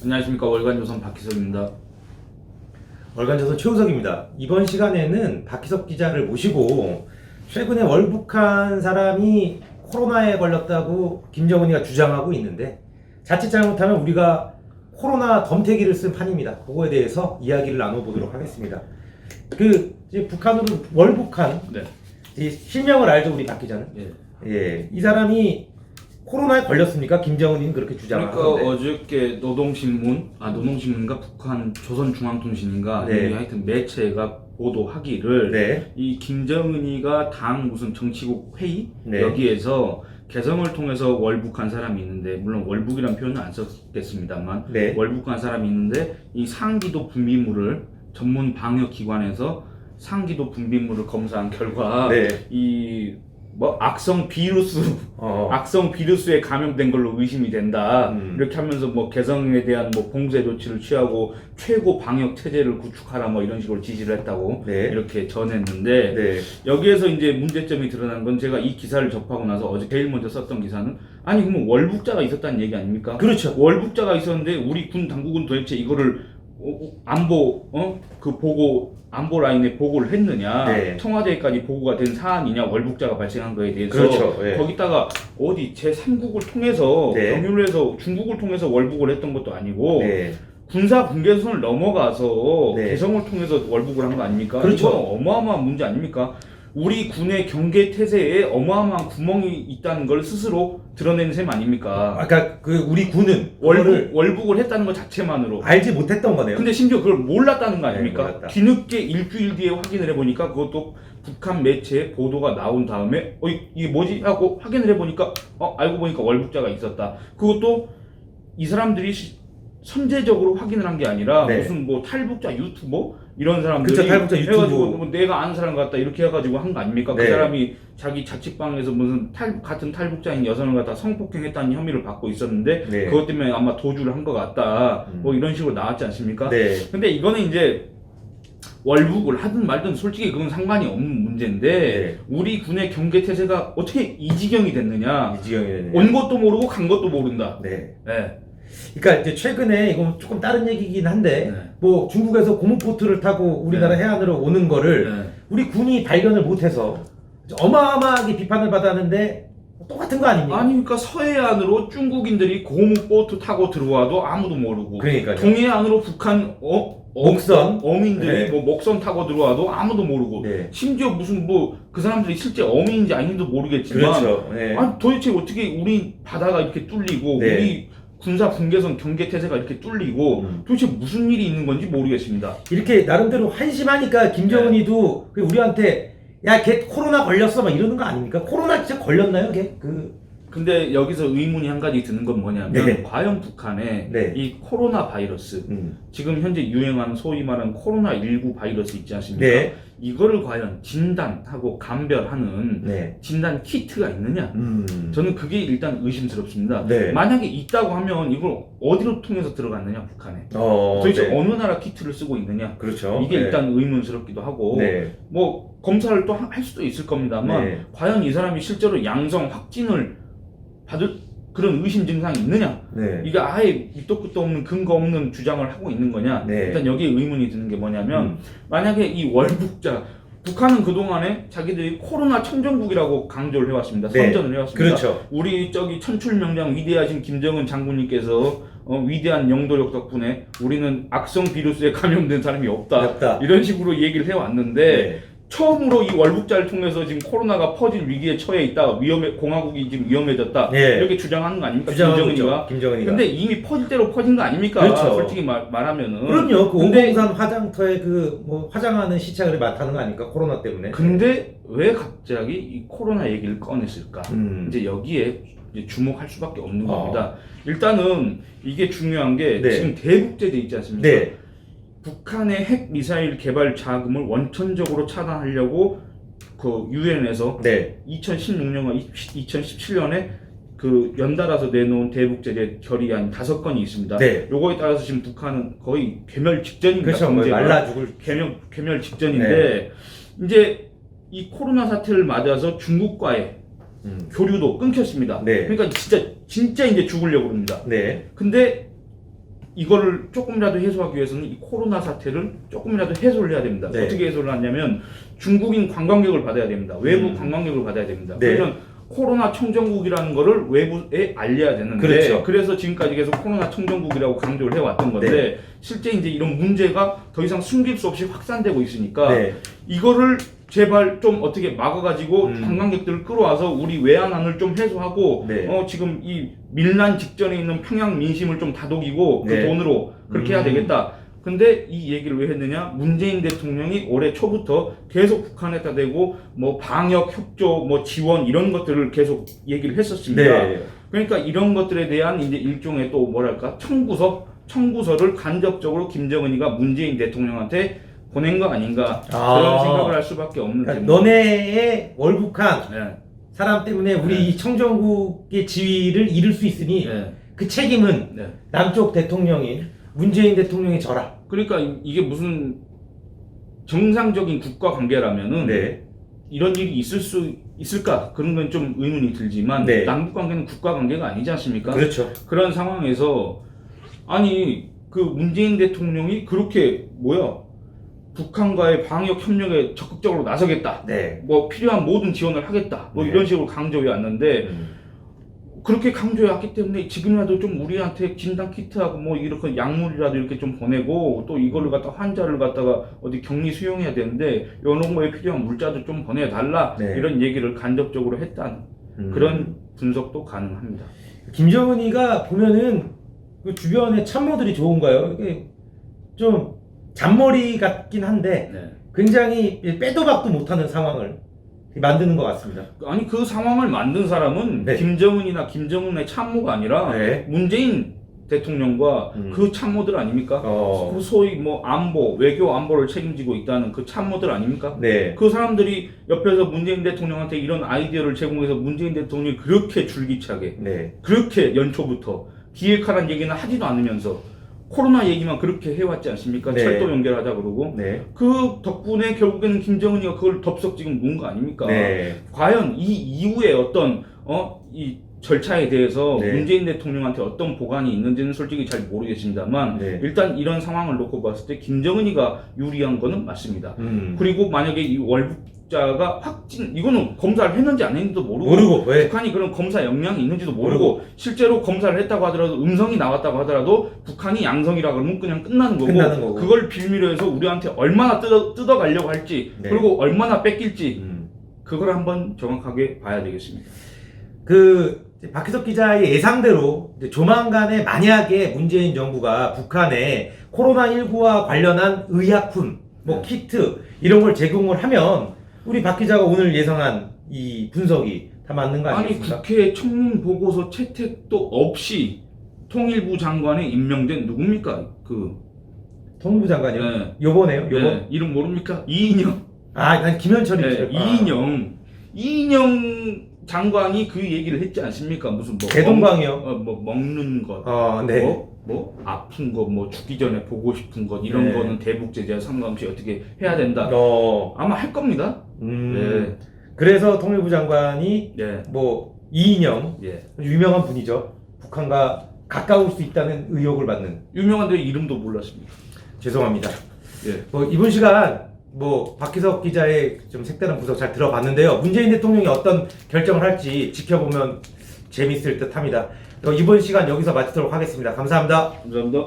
안녕하십니까. 월간조선 박희석입니다. 월간조선 최우석입니다. 이번 시간에는 박희석 기자를 모시고 최근에 월북한 사람이 코로나에 걸렸다고 김정은이가 주장하고 있는데 자칫 잘못하면 우리가 코로나 덤태기를 쓴 판입니다. 그거에 대해서 이야기를 나눠보도록 하겠습니다. 이제 북한으로 월북한 이 실명을 알죠, 우리 박 기자는? 예, 이 사람이 코로나에 걸렸습니까? 김정은이는 그렇게 주장하는데. 그러니까 어저께 노동신문인가 북한 조선중앙통신인가 이 하여튼 매체가 보도하기를 이 김정은이가 당 무슨 정치국 회의 여기에서 개성을 통해서 월북한 사람이 있는데, 물론 월북이라는 표현은 안 썼겠습니다만 월북한 사람이 있는데 이 상기도 분비물을 전문 방역기관에서 상기도 분비물을 검사한 결과 이 악성 비루스에 감염된 걸로 의심이 된다. 이렇게 하면서 개성에 대한 봉쇄 조치를 취하고 최고 방역 체제를 구축하라 이런 식으로 지시를 했다고 이렇게 전했는데 여기에서 이제 문제점이 드러난 건, 제가 이 기사를 접하고 나서 어제 제일 먼저 썼던 기사는, 아니 그러면 월북자가 있었다는 얘기 아닙니까? 그렇죠. 월북자가 있었는데 우리 군 당국은 도대체 이거를 안보 라인에 보고를 했느냐, 청와대까지 보고가 된 사안이냐, 월북자가 발생한 거에 대해서. 거기다가 어디 제3국을 통해서 경유를 해서 중국을 통해서 월북을 했던 것도 아니고 군사 분계선을 넘어가서 개성을 통해서 월북을 한 거 아닙니까? 그렇죠. 이건 어마어마한 문제 아닙니까? 우리 군의 경계 태세에 어마어마한 구멍이 있다는 걸 스스로 드러낸 셈 아닙니까? 아까 우리 군은 월북을 했다는 것 자체만으로 알지 못했던 거네요. 근데 심지어 그걸 몰랐다는 거 아닙니까? 몰랐다. 뒤늦게 일주일 뒤에 확인을 해보니까 그것도 북한 매체에 보도가 나온 다음에 이게 뭐지? 하고 확인을 해보니까 알고 보니까 월북자가 있었다. 그것도 이 사람들이 선제적으로 확인을 한 게 아니라 무슨 탈북자 유튜버 이런 사람들이 탈북자 유튜브 해가지고 내가 아는 사람 같다 이렇게 해가지고 한 거 아닙니까? 그 사람이 자기 자취방에서 무슨 같은 탈북자인 여성을 갖다 성폭행했다는 혐의를 받고 있었는데 그것 때문에 아마 도주를 한 것 같다 이런 식으로 나왔지 않습니까? 근데 이거는 이제 월북을 하든 말든 솔직히 그건 상관이 없는 문제인데 우리 군의 경계 태세가 어떻게 이 지경이 됐느냐? 온 것도 모르고 간 것도 모른다. 그러니까 이제 최근에 이건 조금 다른 얘기긴 한데 중국에서 고무보트를 타고 우리나라 해안으로 오는 거를 우리 군이 발견을 못해서 어마어마하게 비판을 받았는데 똑같은 거 아닙니까? 아니 그러니까 서해안으로 중국인들이 고무보트 타고 들어와도 아무도 모르고, 동해안으로 북한 어민들이 목선 타고 들어와도 아무도 모르고, 심지어 무슨 그 사람들이 실제 어민인지 아닌지도 모르겠지만 아니 도대체 어떻게 우리 바다가 이렇게 뚫리고 우리 군사 분계선 경계 태세가 이렇게 뚫리고 도대체 무슨 일이 있는 건지 모르겠습니다. 이렇게 나름대로 한심하니까 김정은이도 우리한테 야, 걔 코로나 걸렸어 이러는 거 아닙니까? 코로나 진짜 걸렸나요, 걔? 근데 여기서 의문이 한 가지 드는 건 뭐냐면 과연 북한에 이 코로나 바이러스, 지금 현재 유행하는 소위 말하는 코로나19 바이러스 있지 않습니까? 이거를 과연 진단하고 감별하는 진단 키트가 있느냐? 저는 그게 일단 의심스럽습니다. 만약에 있다고 하면 이걸 어디로 통해서 들어갔느냐, 북한에? 도대체 어느 나라 키트를 쓰고 있느냐? 이게 일단 의문스럽기도 하고 검사를 또 할 수도 있을 겁니다만 과연 이 사람이 실제로 양성 확진을 받을 그런 의심 증상이 있느냐? 이게 아예 밑도 끝도 없는 근거 없는 주장을 하고 있는 거냐? 일단 여기에 의문이 드는 게 뭐냐면 만약에 이 월북자, 북한은 그동안에 자기들이 코로나 청정국이라고 강조를 해왔습니다. 선전을 해왔습니다. 우리 천출명장 위대하신 김정은 장군님께서 위대한 영도력 덕분에 우리는 악성 비루스에 감염된 사람이 없다. 이런 식으로 얘기를 해왔는데 처음으로 이 월북자를 통해서 지금 코로나가 퍼질 위기에 처해 있다. 공화국이 지금 위험해졌다. 이렇게 주장하는 거 아닙니까? 김정은이가. 근데 이미 퍼질 대로 퍼진 거 아닙니까? 솔직히 말하면은. 그럼요. 그 오공산 화장터에 화장하는 시착을 맡하는 거 아닙니까? 코로나 때문에. 근데 왜 갑자기 이 코로나 얘기를 꺼냈을까? 이제 여기에 이제 주목할 수밖에 없는 겁니다. 일단은 이게 중요한 게 지금 대북제재 있지 않습니까? 북한의 핵 미사일 개발 자금을 원천적으로 차단하려고 유엔에서 2016년과 2017년에 연달아서 내놓은 대북제재 결의안이 5건이 있습니다. 요거에 따라서 지금 북한은 거의 괴멸 직전입니다. 말라 죽을 괴멸 직전인데 이제 이 코로나 사태를 맞아서 중국과의 교류도 끊겼습니다. 그러니까 진짜 이제 죽으려고 합니다. 근데 이거를 조금이라도 해소하기 위해서는 이 코로나 사태를 조금이라도 해소를 해야 됩니다. 네. 어떻게 해소를 하냐면 중국인 관광객을 받아야 됩니다. 외부 관광객을 받아야 됩니다. 네. 그러면 코로나 청정국이라는 거를 외부에 알려야 되는데 그렇죠. 그래서 지금까지 계속 코로나 청정국이라고 강조를 해왔던 건데 네. 실제 이제 이런 문제가 더 이상 숨길 수 없이 확산되고 있으니까 네. 이거를 제발 좀 어떻게 막아가지고 관광객들을 끌어와서 우리 외환난을 좀 해소하고 네. 지금 이 밀난 직전에 있는 평양 민심을 좀 다독이고 그 네. 돈으로 그렇게 해야 되겠다. 근데 이 얘기를 왜 했느냐? 문재인 대통령이 올해 초부터 계속 북한에다 대고 뭐 방역 협조 뭐 지원 이런 것들을 계속 얘기를 했었습니다. 네. 그러니까 이런 것들에 대한 이제 일종의 또 뭐랄까 청구서를 간접적으로 김정은이가 문재인 대통령한테 보낸 거 아닌가 그런 생각을 할 수밖에 없는 그러니까 점입니다. 너네의 월북한 네. 사람 때문에 우리 네. 이 청정국의 지위를 잃을 수 있으니 네. 그 책임은 네. 남쪽 대통령인 문재인 대통령이 져라. 그러니까 이게 무슨 정상적인 국가 관계라면은 네. 이런 일이 있을 수 있을까 그런 건 좀 의문이 들지만 네. 남북 관계는 국가 관계가 아니지 않습니까? 그렇죠. 그런 상황에서 아니 그 문재인 대통령이 그렇게 북한과의 방역 협력에 적극적으로 나서겠다. 네. 뭐 필요한 모든 지원을 하겠다. 뭐 네. 이런 식으로 강조해 왔는데 그렇게 강조해 왔기 때문에 지금이라도 좀 우리한테 진단 키트하고 뭐 이렇게 약물이라도 이렇게 좀 보내고 또 이걸로 갖다 환자를 갖다가 어디 격리 수용해야 되는데 이런 거에 필요한 물자도 좀 보내달라. 네. 이런 얘기를 간접적으로 했다는 그런 분석도 가능합니다. 김정은이가 보면은 그 주변에 참모들이 좋은가요? 이게 좀 잔머리 같긴 한데 네. 굉장히 빼도 박도 못하는 상황을 만드는 것 같습니다. 아니 그 상황을 만든 사람은 네. 김정은이나 김정은의 참모가 아니라 네. 문재인 대통령과 그 참모들 아닙니까? 그 소위 뭐 안보, 외교 안보를 책임지고 있다는 그 참모들 아닙니까? 네. 그 사람들이 옆에서 문재인 대통령한테 이런 아이디어를 제공해서 문재인 대통령이 그렇게 줄기차게 네. 그렇게 연초부터 기획하라는 얘기는 하지도 않으면서 코로나 얘기만 그렇게 해왔지 않습니까? 네. 철도 연결하자 그러고 네. 그 덕분에 결국에는 김정은이가 그걸 덥석 지금 놓은 거 아닙니까? 네. 과연 이 이후에 어떤 이 절차에 대해서 네. 문재인 대통령한테 어떤 보관이 있는지는 솔직히 잘 모르겠습니다만 네. 일단 이런 상황을 놓고 봤을 때 김정은이가 유리한 거는 맞습니다. 그리고 만약에 이 월북자가 이거는 검사를 했는지 안 했는지도 모르고 왜? 북한이 그런 검사 역량이 있는지도 모르고 실제로 검사를 했다고 하더라도 음성이 나왔다고 하더라도 북한이 양성이라 그러면 그냥 끝나는 거고 그걸 빌미로 해서 우리한테 얼마나 뜯어가려고 할지 네. 그리고 얼마나 뺏길지 그걸 한번 정확하게 봐야 되겠습니다. 박희석 기자의 예상대로 조만간에 만약에 문재인 정부가 북한에 코로나19와 관련한 의약품, 뭐 키트 이런 걸 제공을 하면 우리 박 기자가 오늘 예상한 이 분석이 다 맞는 거 아니겠습니까? 아니 국회 청문 보고서 채택도 없이 통일부 장관에 임명된 누굽니까? 통일부 장관이요? 네. 요번에요? 네. 이름 모릅니까? 이인영. 난 김현철이죠. 네. 이인영 장관이 그 얘기를 했지 않습니까? 무슨 뭐 대동강이요? 먹는 것, 네. 뭐 아픈 것, 뭐 죽기 전에 보고 싶은 것 이런 네. 거는 대북 제재와 상관없이 어떻게 해야 된다. 아마 할 겁니다. 네. 그래서 통일부 장관이 네. 뭐 이인영 예. 유명한 분이죠. 북한과 가까울 수 있다는 의혹을 받는. 유명한데 이름도 몰랐습니다. 죄송합니다. 예. 뭐 이번 시간 박희석 기자의 좀 색다른 분석 잘 들어봤는데요. 문재인 대통령이 어떤 결정을 할지 지켜보면 재밌을 듯합니다. 이번 시간 여기서 마치도록 하겠습니다. 감사합니다. 감사합니다.